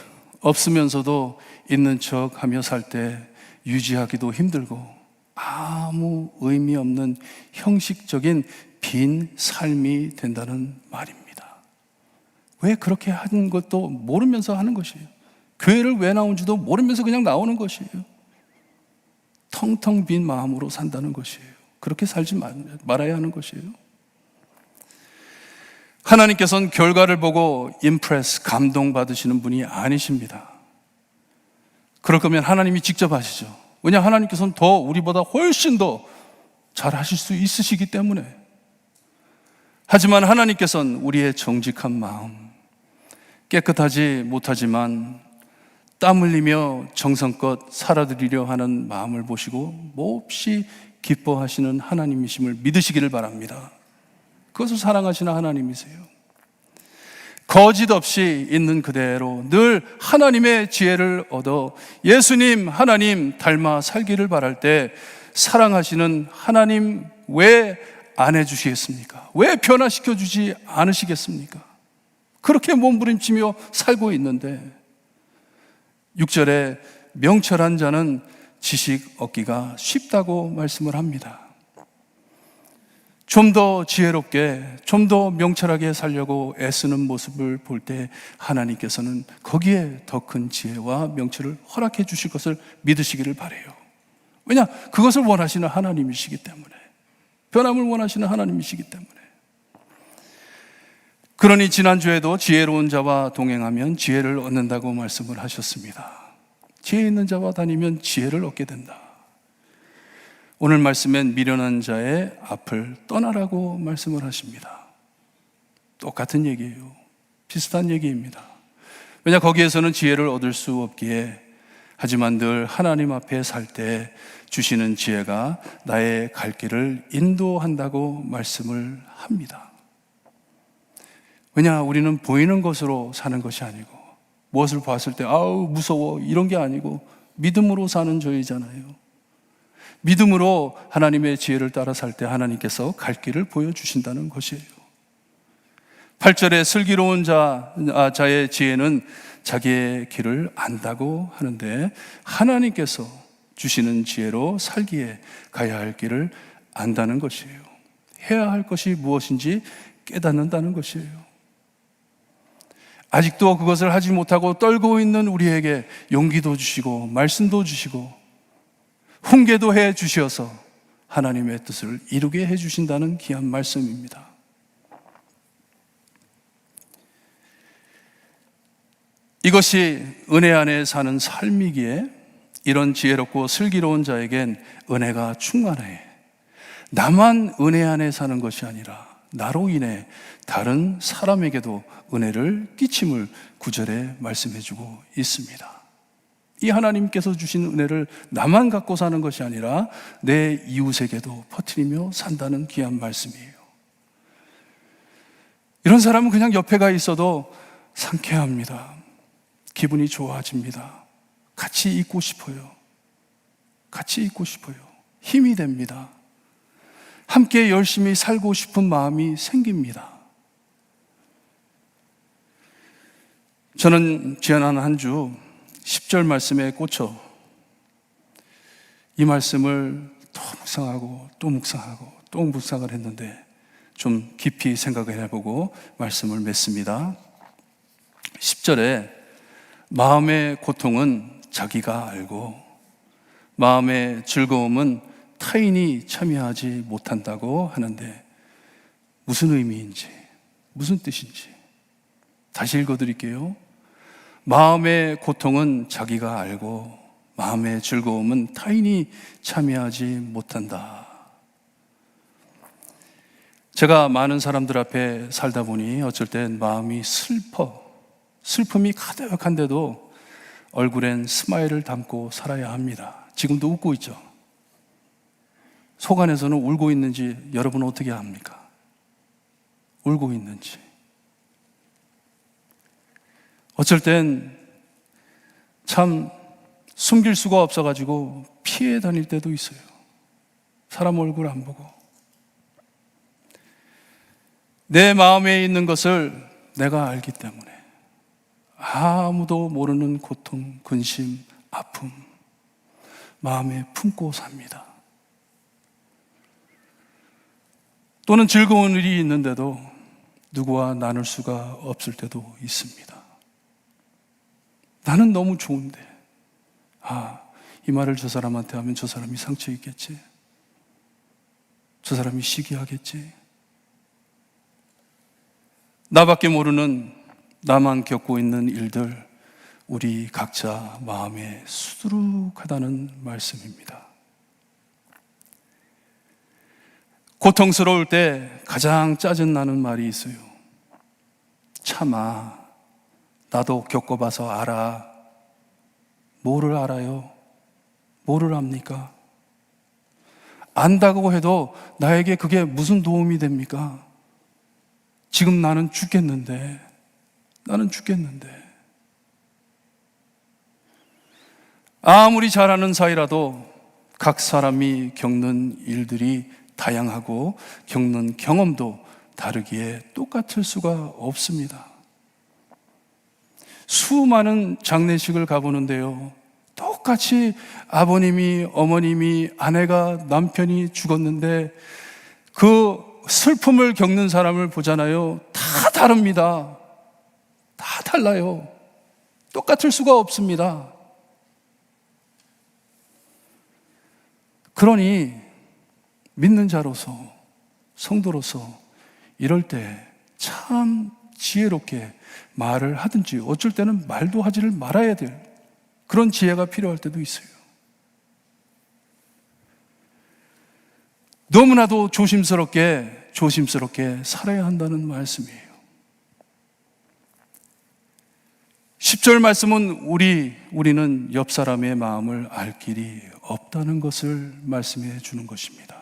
Speaker 1: 없으면서도 있는 척 하며 살 때 유지하기도 힘들고 아무 의미 없는 형식적인 빈 삶이 된다는 말입니다. 왜 그렇게 하는 것도 모르면서 하는 것이에요. 교회를 왜 나온지도 모르면서 그냥 나오는 것이에요. 텅텅 빈 마음으로 산다는 것이에요. 그렇게 살지 말아야 하는 것이에요. 하나님께서는 결과를 보고 임프레스, 감동받으시는 분이 아니십니다. 그럴 거면 하나님이 직접 하시죠. 왜냐, 하나님께서는 더 우리보다 훨씬 더 잘 하실 수 있으시기 때문에. 하지만 하나님께서는 우리의 정직한 마음, 깨끗하지 못하지만 땀 흘리며 정성껏 살아드리려 하는 마음을 보시고 몹시 기뻐하시는 하나님이심을 믿으시기를 바랍니다. 그것을 사랑하시는 하나님이세요. 거짓 없이 있는 그대로 늘 하나님의 지혜를 얻어 예수님, 하나님 닮아 살기를 바랄 때 사랑하시는 하나님 왜 안 해주시겠습니까? 왜 변화시켜 주지 않으시겠습니까? 그렇게 몸부림치며 살고 있는데 6절에 명철한 자는 지식 얻기가 쉽다고 말씀을 합니다. 좀 더 지혜롭게, 좀 더 명철하게 살려고 애쓰는 모습을 볼 때 하나님께서는 거기에 더 큰 지혜와 명철을 허락해 주실 것을 믿으시기를 바라요. 왜냐? 그것을 원하시는 하나님이시기 때문에, 변함을 원하시는 하나님이시기 때문에. 그러니 지난주에도 지혜로운 자와 동행하면 지혜를 얻는다고 말씀을 하셨습니다. 지혜 있는 자와 다니면 지혜를 얻게 된다. 오늘 말씀엔 미련한 자의 앞을 떠나라고 말씀을 하십니다. 똑같은 얘기예요. 비슷한 얘기입니다. 왜냐, 거기에서는 지혜를 얻을 수 없기에, 하지만 늘 하나님 앞에 살 때 주시는 지혜가 나의 갈 길을 인도한다고 말씀을 합니다. 왜냐, 우리는 보이는 것으로 사는 것이 아니고, 무엇을 봤을 때 아우 무서워 이런 게 아니고 믿음으로 사는 저희잖아요. 믿음으로 하나님의 지혜를 따라 살 때 하나님께서 갈 길을 보여주신다는 것이에요. 8절에 슬기로운 자의 지혜는 자기의 길을 안다고 하는데, 하나님께서 주시는 지혜로 살기에 가야 할 길을 안다는 것이에요. 해야 할 것이 무엇인지 깨닫는다는 것이에요. 아직도 그것을 하지 못하고 떨고 있는 우리에게 용기도 주시고 말씀도 주시고 훈계도 해 주셔서 하나님의 뜻을 이루게 해 주신다는 귀한 말씀입니다. 이것이 은혜 안에 사는 삶이기에 이런 지혜롭고 슬기로운 자에겐 은혜가 충만해. 나만 은혜 안에 사는 것이 아니라 나로 인해 다른 사람에게도 은혜를 끼침을 9절에 말씀해 주고 있습니다. 이 하나님께서 주신 은혜를 나만 갖고 사는 것이 아니라 내 이웃에게도 퍼뜨리며 산다는 귀한 말씀이에요. 이런 사람은 그냥 옆에 가 있어도 상쾌합니다. 기분이 좋아집니다. 같이 있고 싶어요. 같이 있고 싶어요. 힘이 됩니다. 함께 열심히 살고 싶은 마음이 생깁니다. 저는 지난 한 주 10절 말씀에 꽂혀 이 말씀을 또 묵상하고 또 묵상하고 또 묵상을 했는데 좀 깊이 생각을 해보고 말씀을 맺습니다. 10절에 마음의 고통은 자기가 알고 마음의 즐거움은 타인이 참여하지 못한다고 하는데 무슨 의미인지, 무슨 뜻인지 다시 읽어드릴게요. 마음의 고통은 자기가 알고 마음의 즐거움은 타인이 참여하지 못한다. 제가 많은 사람들 앞에 살다 보니 어쩔 땐 마음이 슬픔이 가득한데도 얼굴엔 스마일을 담고 살아야 합니다. 지금도 웃고 있죠. 속 안에서는 울고 있는지 여러분은 어떻게 압니까? 울고 있는지. 어쩔 땐 참 숨길 수가 없어가지고 피해 다닐 때도 있어요. 사람 얼굴 안 보고. 내 마음에 있는 것을 내가 알기 때문에 아무도 모르는 고통, 근심, 아픔 마음에 품고 삽니다. 또는 즐거운 일이 있는데도 누구와 나눌 수가 없을 때도 있습니다. 나는 너무 좋은데 이 말을 저 사람한테 하면 저 사람이 상처 있겠지, 저 사람이 시기하겠지. 나밖에 모르는, 나만 겪고 있는 일들 우리 각자 마음에 수두룩하다는 말씀입니다. 고통스러울 때 가장 짜증나는 말이 있어요. 참아, 나도 겪어봐서 알아. 뭐를 알아요? 뭐를 압니까? 안다고 해도 나에게 그게 무슨 도움이 됩니까? 지금 나는 죽겠는데. 아무리 잘 아는 사이라도 각 사람이 겪는 일들이 다양하고 겪는 경험도 다르기에 똑같을 수가 없습니다. 수많은 장례식을 가보는데요, 똑같이 아버님이, 어머님이, 아내가, 남편이 죽었는데 그 슬픔을 겪는 사람을 보잖아요. 다 다릅니다. 다 달라요. 똑같을 수가 없습니다. 그러니 믿는 자로서, 성도로서 이럴 때 참 지혜롭게 말을 하든지, 어쩔 때는 말도 하지를 말아야 될 그런 지혜가 필요할 때도 있어요. 너무나도 조심스럽게 살아야 한다는 말씀이에요. 10절 말씀은 우리는 옆 사람의 마음을 알 길이 없다는 것을 말씀해 주는 것입니다.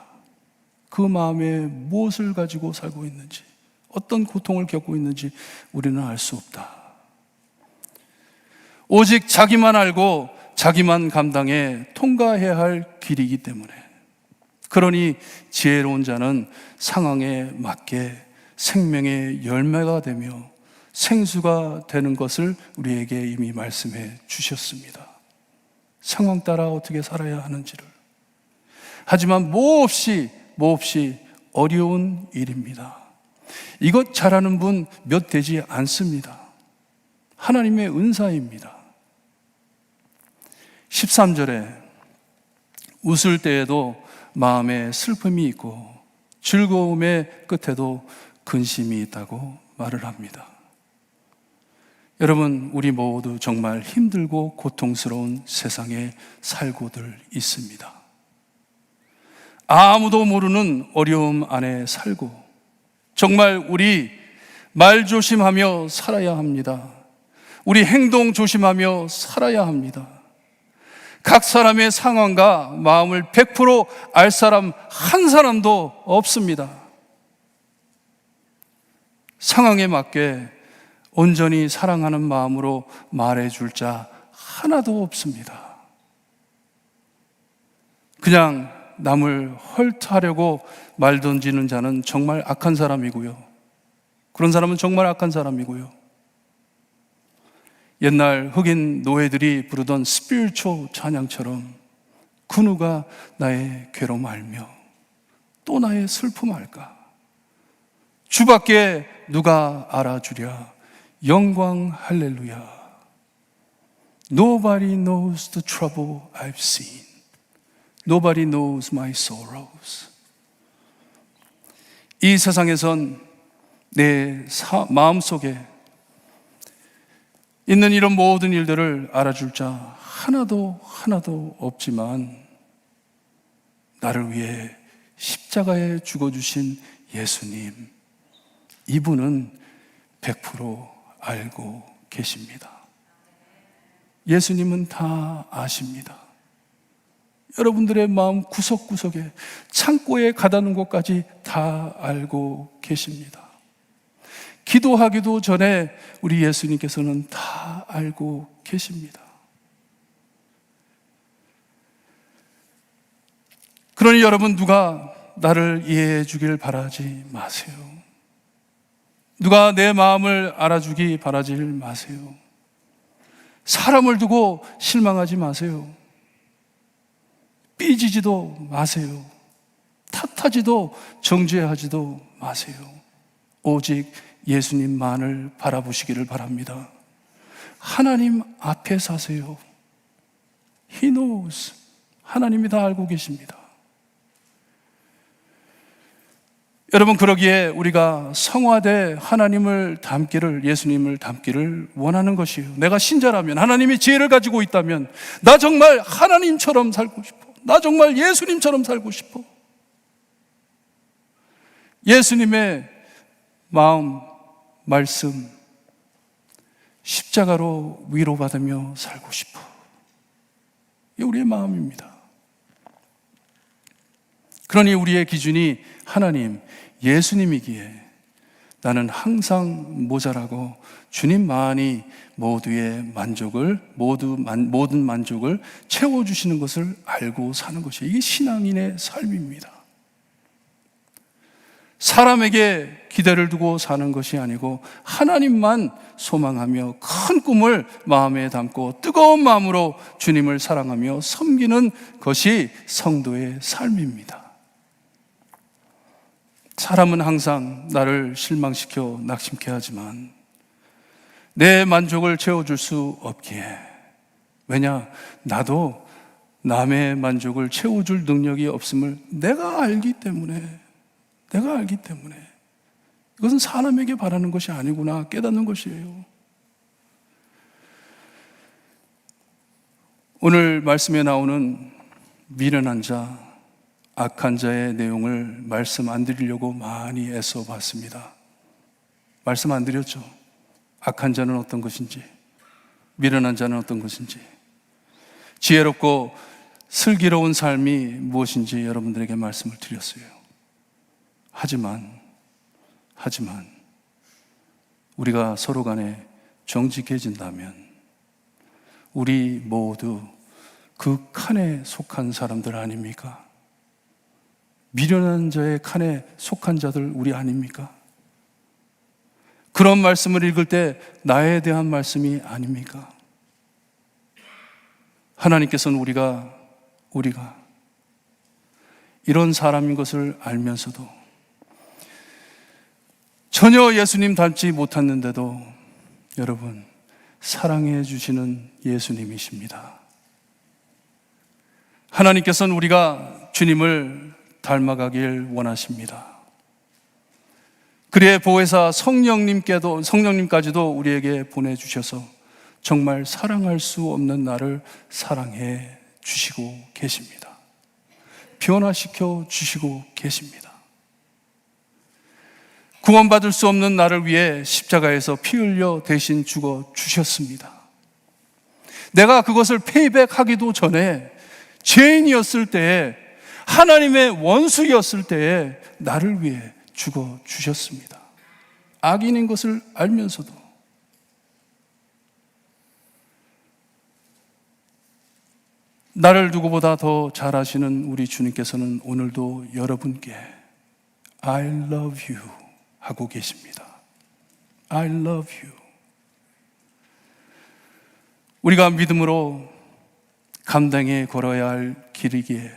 Speaker 1: 그 마음에 무엇을 가지고 살고 있는지, 어떤 고통을 겪고 있는지 우리는 알 수 없다. 오직 자기만 알고 자기만 감당해 통과해야 할 길이기 때문에, 그러니 지혜로운 자는 상황에 맞게 생명의 열매가 되며 생수가 되는 것을 우리에게 이미 말씀해 주셨습니다. 상황 따라 어떻게 살아야 하는지를. 하지만 몹시 어려운 일입니다. 이것 잘하는 분 몇 되지 않습니다. 하나님의 은사입니다. 13절에 웃을 때에도 마음에 슬픔이 있고 즐거움의 끝에도 근심이 있다고 말을 합니다. 여러분, 우리 모두 정말 힘들고 고통스러운 세상에 살고들 있습니다. 아무도 모르는 어려움 안에 살고, 정말 우리 말 조심하며 살아야 합니다. 우리 행동 조심하며 살아야 합니다. 각 사람의 상황과 마음을 100% 알 사람 한 사람도 없습니다. 상황에 맞게 온전히 사랑하는 마음으로 말해줄 자 하나도 없습니다. 그냥 남을 헐트하려고 말 던지는 자는 정말 악한 사람이고요. 그런 사람은 정말 악한 사람이고요. 옛날 흑인 노예들이 부르던 스피리추얼 찬양처럼 그 누가 나의 괴로움 알며 또 나의 슬픔 알까? 주밖에 누가 알아주랴. 영광 할렐루야. Nobody knows the trouble I've seen. Nobody knows my sorrows. 이 세상에선 내 마음속에 있는 이런 모든 일들을 알아줄 자 하나도 없지만, 나를 위해 십자가에 죽어주신 예수님, 이분은 100% 알고 계십니다. 예수님은 다 아십니다. 여러분들의 마음 구석구석에, 창고에 가다는 곳까지 다 알고 계십니다. 기도하기도 전에 우리 예수님께서는 다 알고 계십니다. 그러니 여러분, 누가 나를 이해해 주길 바라지 마세요. 누가 내 마음을 알아주기 바라지 마세요. 사람을 두고 실망하지 마세요. 삐지지도 마세요. 탓하지도 정죄하지도 마세요. 오직 예수님만을 바라보시기를 바랍니다. 하나님 앞에 사세요. He knows. 하나님이 다 알고 계십니다. 여러분, 그러기에 우리가 성화돼 하나님을 닮기를, 예수님을 닮기를 원하는 것이에요. 내가 신자라면, 하나님이 지혜를 가지고 있다면, 나 정말 하나님처럼 살고 싶어. 나 정말 예수님처럼 살고 싶어. 예수님의 마음, 말씀, 십자가로 위로받으며 살고 싶어. 이게 우리의 마음입니다. 그러니 우리의 기준이 하나님, 예수님이기에 나는 항상 모자라고 주님만이 모든 만족을 채워주시는 것을 알고 사는 것이, 이게 신앙인의 삶입니다. 사람에게 기대를 두고 사는 것이 아니고 하나님만 소망하며 큰 꿈을 마음에 담고 뜨거운 마음으로 주님을 사랑하며 섬기는 것이 성도의 삶입니다. 사람은 항상 나를 실망시켜 낙심케 하지만 내 만족을 채워줄 수 없기에, 왜냐? 나도 남의 만족을 채워줄 능력이 없음을 내가 알기 때문에 이것은 사람에게 바라는 것이 아니구나 깨닫는 것이에요. 오늘 말씀에 나오는 미련한 자, 악한 자의 내용을 말씀 안 드리려고 많이 애써 봤습니다. 말씀 안 드렸죠? 악한 자는 어떤 것인지, 미련한 자는 어떤 것인지, 지혜롭고 슬기로운 삶이 무엇인지 여러분들에게 말씀을 드렸어요. 하지만 우리가 서로 간에 정직해진다면 우리 모두 그 칸에 속한 사람들 아닙니까? 미련한 자의 칸에 속한 자들 우리 아닙니까? 그런 말씀을 읽을 때 나에 대한 말씀이 아닙니까? 하나님께서는 우리가 이런 사람인 것을 알면서도 전혀 예수님 닮지 못했는데도 여러분 사랑해 주시는 예수님이십니다. 하나님께서는 우리가 주님을 닮아가길 원하십니다. 그의 보혜사 성령님까지도 우리에게 보내주셔서 정말 사랑할 수 없는 나를 사랑해 주시고 계십니다. 변화시켜 주시고 계십니다. 구원받을 수 없는 나를 위해 십자가에서 피 흘려 대신 죽어 주셨습니다. 내가 그것을 페이백하기도 전에 죄인이었을 때에, 하나님의 원수였을 때에 나를 위해 죽어 주셨습니다. 악인인 것을 알면서도. 나를 누구보다 더 잘 아시는 우리 주님께서는 오늘도 여러분께 I love you 하고 계십니다. I love you. 우리가 믿음으로 감당해 걸어야 할 길이기에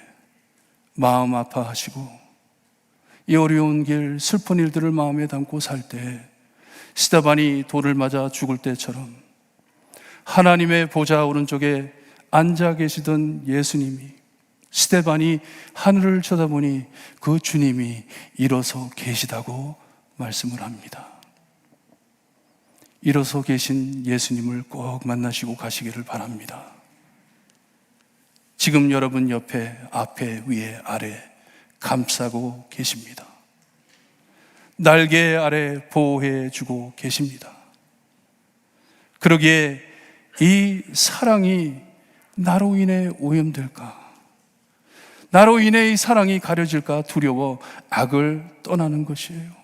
Speaker 1: 마음 아파하시고 이 어려운 길, 슬픈 일들을 마음에 담고 살 때 스데반이 돌을 맞아 죽을 때처럼 하나님의 보좌 오른쪽에 앉아 계시던 예수님이, 스데반이 하늘을 쳐다보니 그 주님이 일어서 계시다고 말씀을 합니다. 일어서 계신 예수님을 꼭 만나시고 가시기를 바랍니다. 지금 여러분 옆에, 앞에, 위에, 아래 감싸고 계십니다. 날개 아래 보호해 주고 계십니다. 그러기에 이 사랑이 나로 인해 오염될까? 나로 인해 이 사랑이 가려질까 두려워 악을 떠나는 것이에요.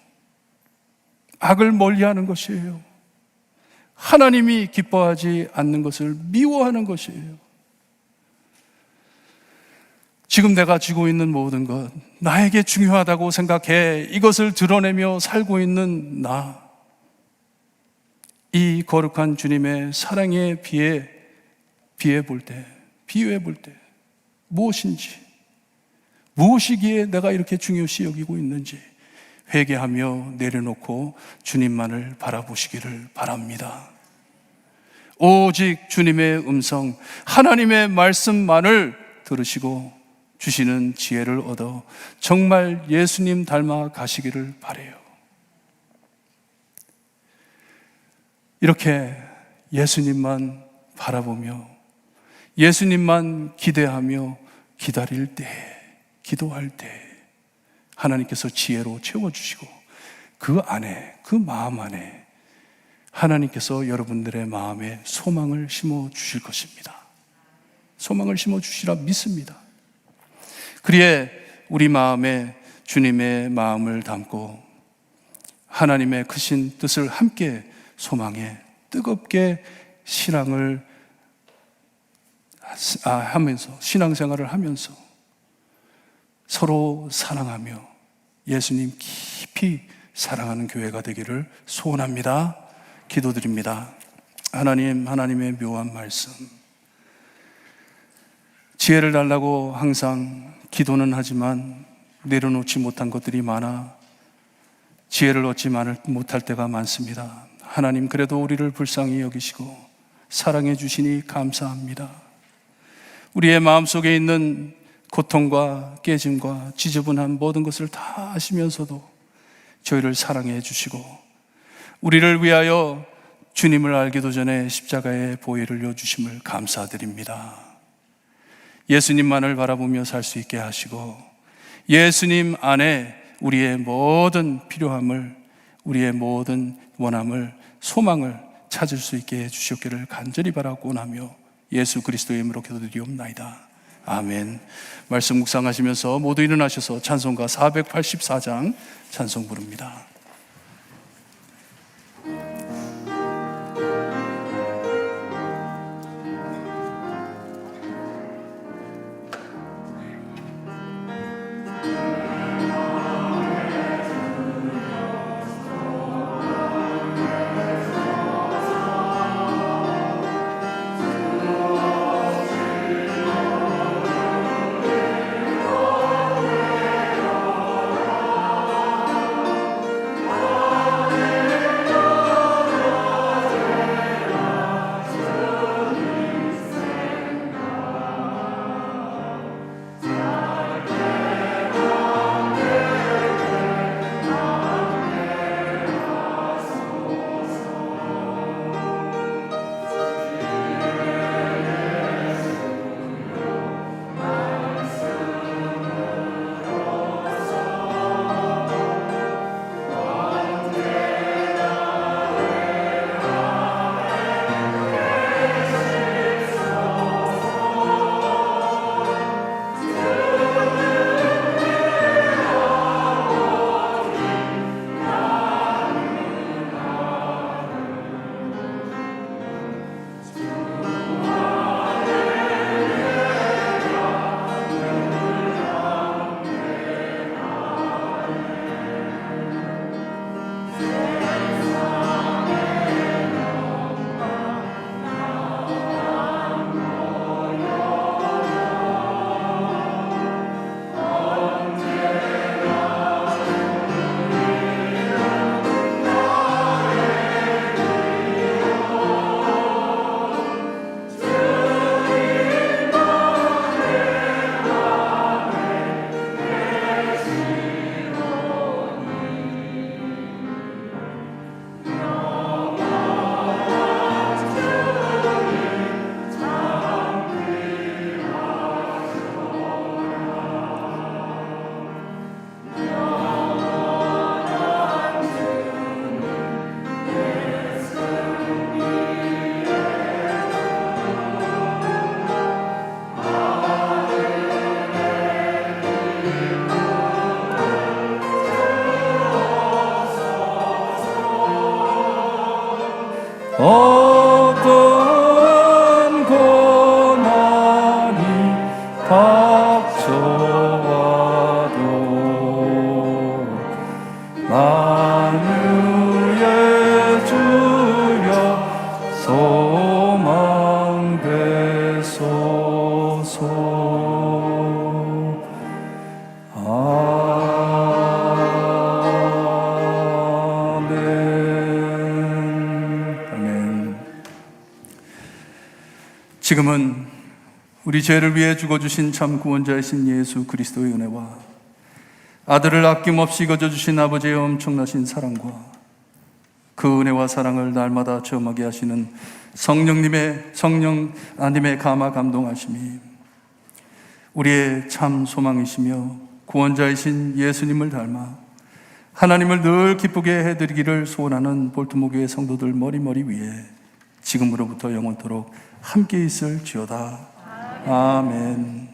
Speaker 1: 악을 멀리하는 것이에요. 하나님이 기뻐하지 않는 것을 미워하는 것이에요. 지금 내가 쥐고 있는 모든 것, 나에게 중요하다고 생각해 이것을 드러내며 살고 있는 나, 이 거룩한 주님의 사랑에 비유해 볼 때 무엇이기에 내가 이렇게 중요시 여기고 있는지 회개하며 내려놓고 주님만을 바라보시기를 바랍니다. 오직 주님의 음성, 하나님의 말씀만을 들으시고 주시는 지혜를 얻어 정말 예수님 닮아 가시기를 바라요. 이렇게 예수님만 바라보며 예수님만 기대하며 기다릴 때, 기도할 때 하나님께서 지혜로 채워주시고 그 안에, 그 마음 안에 하나님께서 여러분들의 마음에 소망을 심어 주실 것입니다. 소망을 심어 주시라 믿습니다. 그리에 우리 마음에 주님의 마음을 담고 하나님의 크신 뜻을 함께 소망해 뜨겁게 신앙생활을 하면서 서로 사랑하며 예수님 깊이 사랑하는 교회가 되기를 소원합니다. 기도드립니다. 하나님, 하나님의 묘한 말씀, 지혜를 달라고 항상 기도는 하지만 내려놓지 못한 것들이 많아 지혜를 얻지 못할 때가 많습니다. 하나님, 그래도 우리를 불쌍히 여기시고 사랑해 주시니 감사합니다. 우리의 마음속에 있는 고통과 깨짐과 지저분한 모든 것을 다 아시면서도 저희를 사랑해 주시고 우리를 위하여 주님을 알기도 전에 십자가의 보혈을 흘려주심을 감사드립니다. 예수님만을 바라보며 살 수 있게 하시고 예수님 안에 우리의 모든 필요함을, 우리의 모든 원함을, 소망을 찾을 수 있게 해주시기를 간절히 바라고 나며 예수 그리스도의 이름으로 기도드리옵나이다. 아멘. 말씀 묵상하시면서 모두 일어나셔서 찬송가 484장 찬송 부릅니다. 어떤 고난이 닥쳐와도 만유의 주여 소망되소서. 지금은 우리 죄를 위해 죽어주신 참 구원자이신 예수 그리스도의 은혜와 아들을 아낌없이 거저주신 아버지의 엄청나신 사랑과 그 은혜와 사랑을 날마다 체험하게 하시는 성령님의 감화 감동하심이 우리의 참 소망이시며 구원자이신 예수님을 닮아 하나님을 늘 기쁘게 해드리기를 소원하는 볼트모 교회 성도들 머리 위에 지금으로부터 영원토록 함께 있을지어다. 아멘.